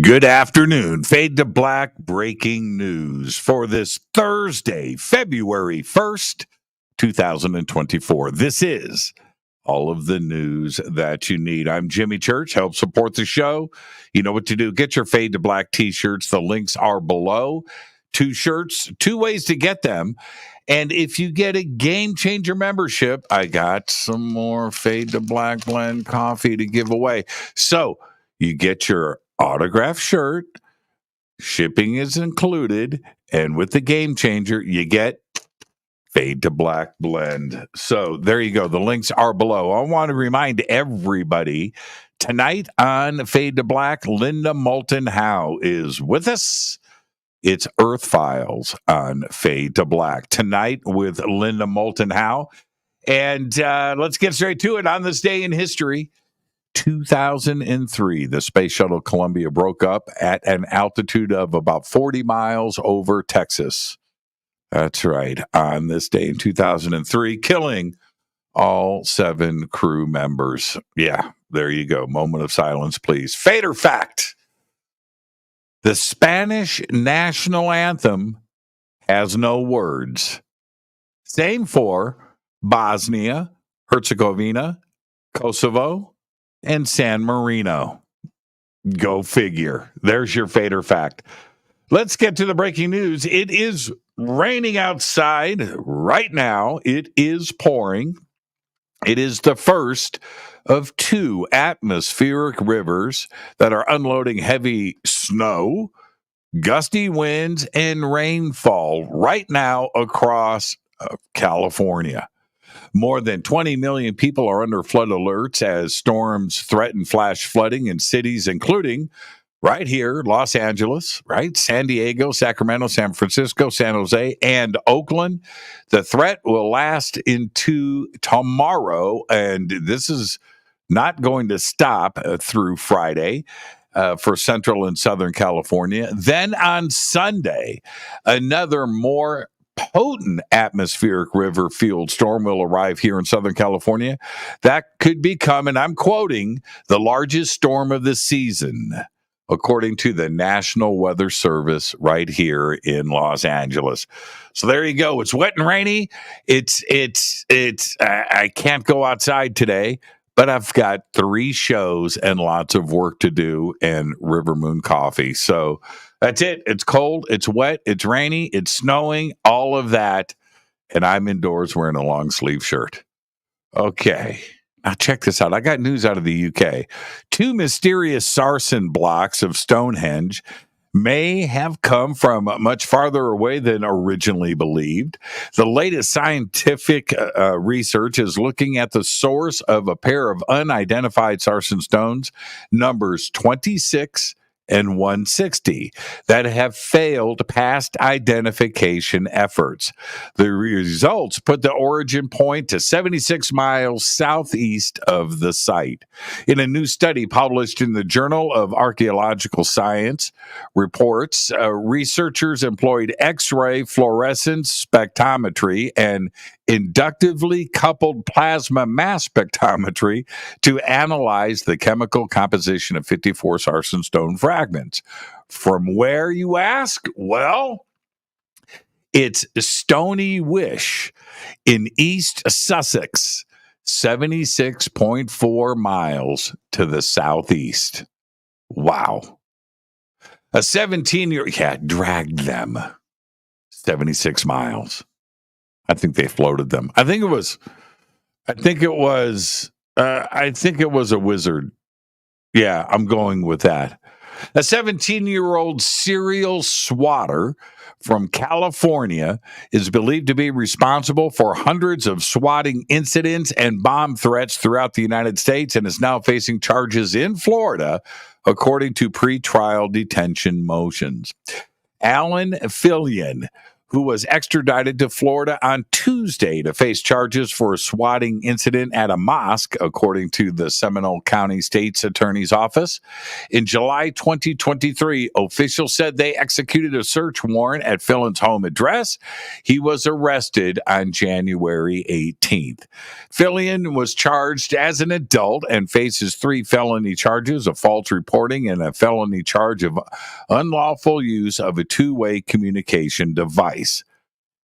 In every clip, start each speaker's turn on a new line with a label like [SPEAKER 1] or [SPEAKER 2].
[SPEAKER 1] Good afternoon. Fade to Black breaking news for this Thursday, February 1st, 2024. This is all of the news that you need. I'm Jimmy Church. Help support the show. You know what to do. Get your Fade to Black T-shirts. The links are below. 2 shirts, 2 ways to get them. And if you get a Game Changer membership, I got some more Fade to Black blend coffee to give away. So you get your autographed shirt, shipping is included, and with the Game Changer, you get Fade to Black blend. So there you go. The links are below. I want to remind everybody, tonight on Fade to Black, Linda Moulton Howe is with us. It's Earth Files on Fade to Black tonight with Linda Moulton Howe. And let's get straight to it. On this day in history, 2003, the Space Shuttle Columbia broke up at an altitude of about 40 miles over Texas. That's right. On this day in 2003, killing all 7 crew members. Yeah, there you go. Moment of silence, please. Fate or fact? The Spanish national anthem has no words. Same for Bosnia, Herzegovina, Kosovo, and San Marino. Go figure. There's your fate or fact. Let's get to the breaking news. It is raining outside right now. It is pouring. It is the first of 2 atmospheric rivers that are unloading heavy snow, gusty winds, and rainfall right now across California. More than 20 million people are under flood alerts as storms threaten flash flooding in cities, including right here, Los Angeles, right? San Diego, Sacramento, San Francisco, San Jose, and Oakland. The threat will last into tomorrow, and this is not going to stop through Friday for Central and Southern California. Then on Sunday, another more potent atmospheric river field storm will arrive here in Southern California. That could become, and I'm quoting, the largest storm of the season, according to the National Weather Service right here in Los Angeles. So there you go. It's wet and rainy. I can't go outside today, but I've got 3 shows and lots of work to do and River Moon coffee. So that's it. It's cold, it's wet, it's rainy, it's snowing, all of that. And I'm indoors wearing a long sleeve shirt. Okay. Now check this out. I got news out of the UK. 2 mysterious sarsen blocks of Stonehenge may have come from much farther away than originally believed. The latest scientific research is looking at the source of a pair of unidentified sarsen stones, numbers 26 and 160, that have failed past identification efforts. The results put the origin point to 76 miles southeast of the site. In a new study published in the Journal of Archaeological Science reports, researchers employed X-ray fluorescence spectrometry and inductively coupled plasma mass spectrometry to analyze the chemical composition of 54 sarsen stone fragments. From where, you ask? Well, it's Stony Wish in East Sussex, 76.4 miles to the southeast. Wow. A 17-year-old, dragged them 76 miles. I think they floated them. I think it was a wizard. Yeah, I'm going with that. A 17-year-old serial swatter from California is believed to be responsible for hundreds of swatting incidents and bomb threats throughout the United States and is now facing charges in Florida, according to pretrial detention motions. Alan Fillion, who was extradited to Florida on Tuesday to face charges for a swatting incident at a mosque, according to the Seminole County State's Attorney's Office. In July 2023, officials said they executed a search warrant at Fillon's home address. He was arrested on January 18th. Fillon was charged as an adult and faces 3 felony charges of false reporting and a felony charge of unlawful use of a two-way communication device.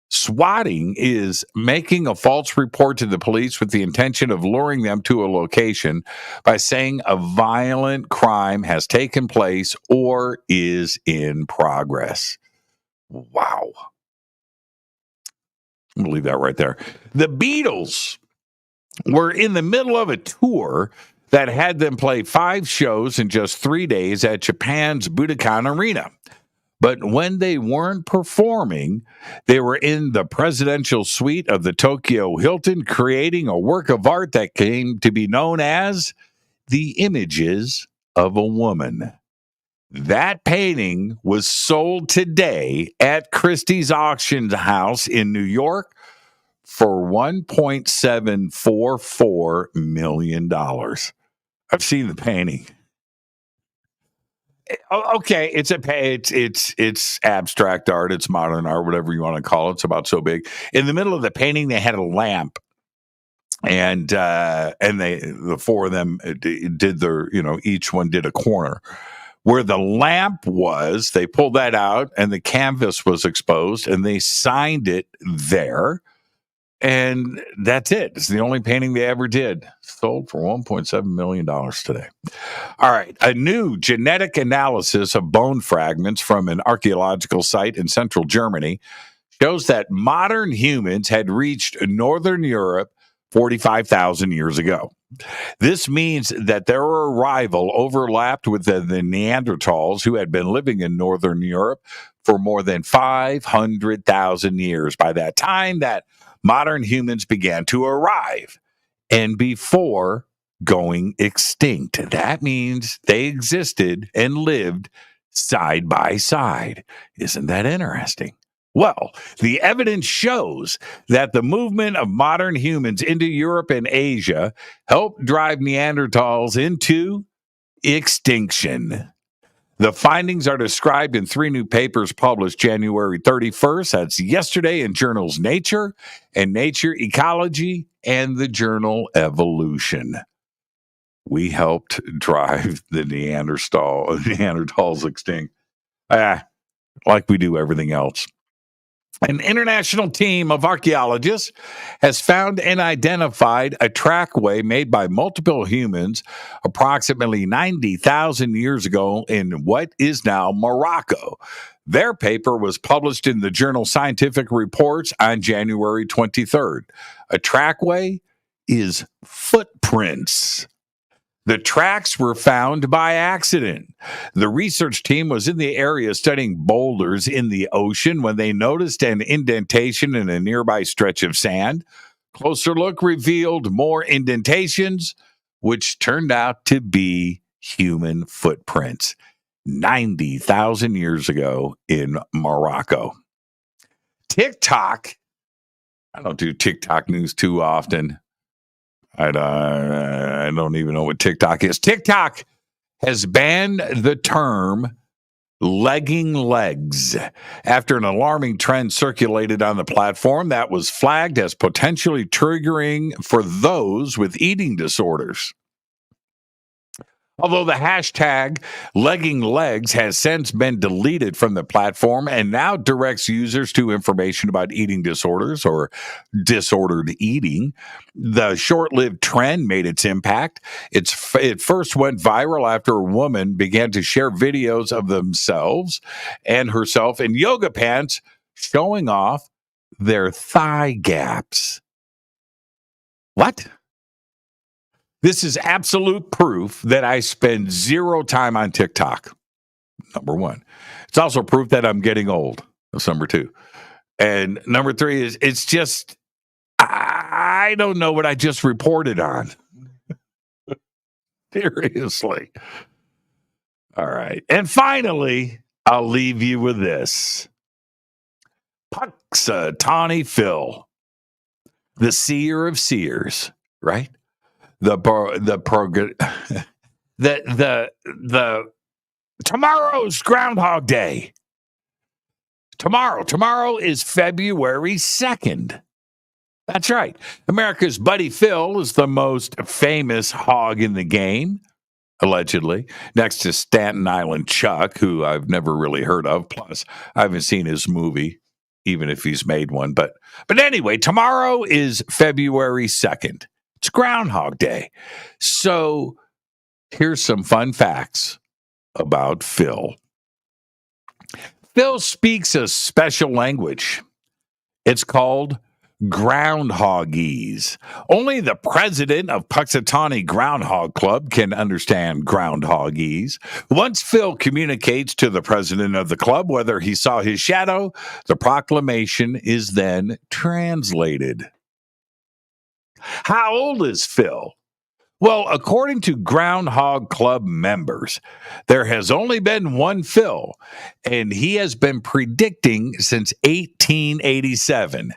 [SPEAKER 1] Swatting is making a false report to the police with the intention of luring them to a location by saying a violent crime has taken place or is in progress. Wow. I'm going to leave that right there. The Beatles were in the middle of a tour that had them play 5 shows in just 3 days at Japan's Budokan Arena. But when they weren't performing, they were in the presidential suite of the Tokyo Hilton creating a work of art that came to be known as The Images of a Woman. That painting was sold today at Christie's auction house in New York for $1.744 million. I've seen the painting. Okay, it's abstract art, it's modern art, whatever you want to call it. It's about so big. In the middle of the painting, they had a lamp, and the 4 of them did their, each one did a corner. Where the lamp was, they pulled that out, and the canvas was exposed, and they signed it there. And that's it. It's the only painting they ever did. Sold for $1.7 million today. All right. A new genetic analysis of bone fragments from an archaeological site in central Germany shows that modern humans had reached northern Europe 45,000 years ago. This means that their arrival overlapped with the Neanderthals, who had been living in northern Europe for more than 500,000 years. By that time, that modern humans began to arrive, and before going extinct. That means they existed and lived side by side. Isn't that interesting? Well, the evidence shows that the movement of modern humans into Europe and Asia helped drive Neanderthals into extinction. The findings are described in 3 new papers published January 31st. That's yesterday in journals Nature and Nature Ecology and the journal Evolution. We helped drive the Neanderthals extinct, like we do everything else. An international team of archaeologists has found and identified a trackway made by multiple humans approximately 90,000 years ago in what is now Morocco. Their paper was published in the journal Scientific Reports on January 23rd. A trackway is footprints. The tracks were found by accident. The research team was in the area studying boulders in the ocean when they noticed an indentation in a nearby stretch of sand. Closer look revealed more indentations, which turned out to be human footprints 90,000 years ago in Morocco. TikTok. I don't do TikTok news too often. I don't even know what TikTok is. TikTok has banned the term legging legs after an alarming trend circulated on the platform that was flagged as potentially triggering for those with eating disorders. Although the hashtag legging legs has since been deleted from the platform and now directs users to information about eating disorders or disordered eating, the short-lived trend made its impact. It first went viral after a woman began to share videos of themselves and herself in yoga pants showing off their thigh gaps. What? This is absolute proof that I spend 0 time on TikTok. Number 1. It's also proof that I'm getting old. That's number 2. And number 3 is it's just, I don't know what I just reported on. Seriously. All right. And finally, I'll leave you with this. Puxatawny Phil, the seer of seers, right? The tomorrow's Groundhog Day. Tomorrow is February 2nd. That's right. America's Buddy Phil is the most famous hog in the game, allegedly, next to Staten Island Chuck, who I've never really heard of. Plus, I haven't seen his movie, even if he's made one. But anyway, tomorrow is February 2nd. It's Groundhog Day. So here's some fun facts about Phil. Phil speaks a special language. It's called Groundhogese. Only the president of Puxatawny Groundhog Club can understand Groundhogese. Once Phil communicates to the president of the club whether he saw his shadow, the proclamation is then translated. How old is Phil? Well, according to Groundhog Club members, there has only been one Phil, and he has been predicting since 1887.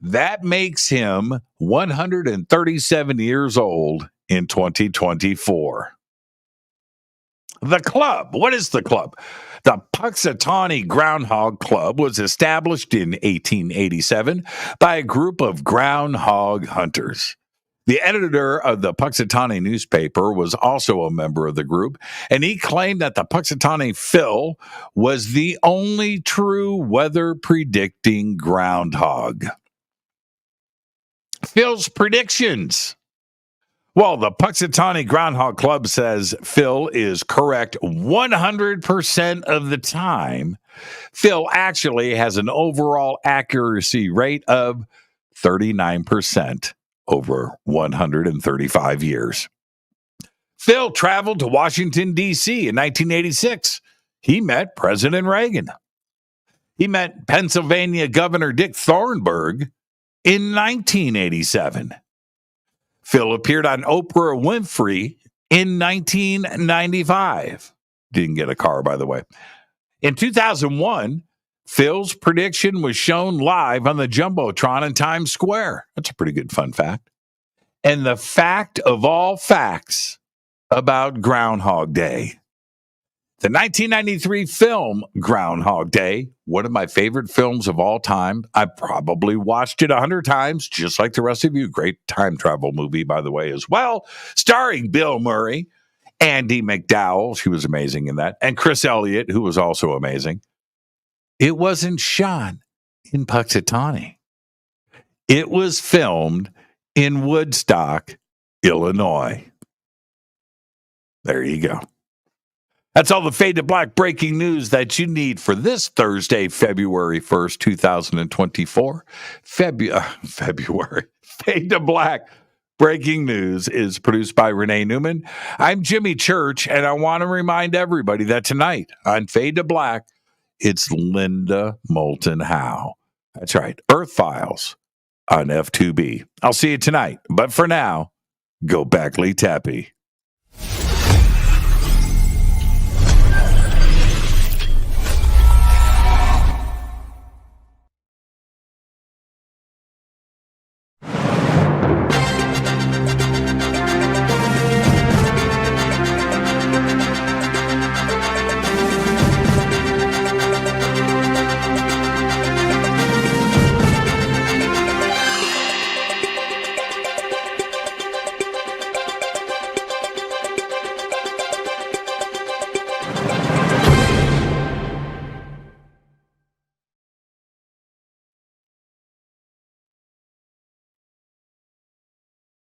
[SPEAKER 1] That makes him 137 years old in 2024. The club. What is the club? The Puxatawny Groundhog Club was established in 1887 by a group of groundhog hunters. The editor of the Puxatawny newspaper was also a member of the group, and he claimed that the Puxatawny Phil was the only true weather-predicting groundhog. Phil's predictions. Well, the Puxatawny Groundhog Club says Phil is correct 100% of the time. Phil actually has an overall accuracy rate of 39%. Over 135 years. Phil traveled to Washington, D.C. in 1986. He met President Reagan. He met Pennsylvania Governor Dick Thornburgh in 1987. Phil appeared on Oprah Winfrey in 1995. Didn't get a car, by the way. In 2001, Phil's prediction was shown live on the Jumbotron in Times Square. That's a pretty good fun fact. And the fact of all facts about Groundhog Day. The 1993 film Groundhog Day, one of my favorite films of all time. I probably watched it 100 times, just like the rest of you. Great time travel movie, by the way, as well. Starring Bill Murray, Andie MacDowell, she was amazing in that, and Chris Elliott, who was also amazing. It wasn't shot in Puxatawny. It was filmed in Woodstock, Illinois. There you go. That's all the Fade to Black breaking news that you need for this Thursday, February 1st, 2024. February. Fade to Black breaking news is produced by Renee Newman. I'm Jimmy Church, and I want to remind everybody that tonight on Fade to Black, it's Linda Moulton Howe. That's right. Earth Files on F2B. I'll see you tonight. But for now, go Backley Tappy.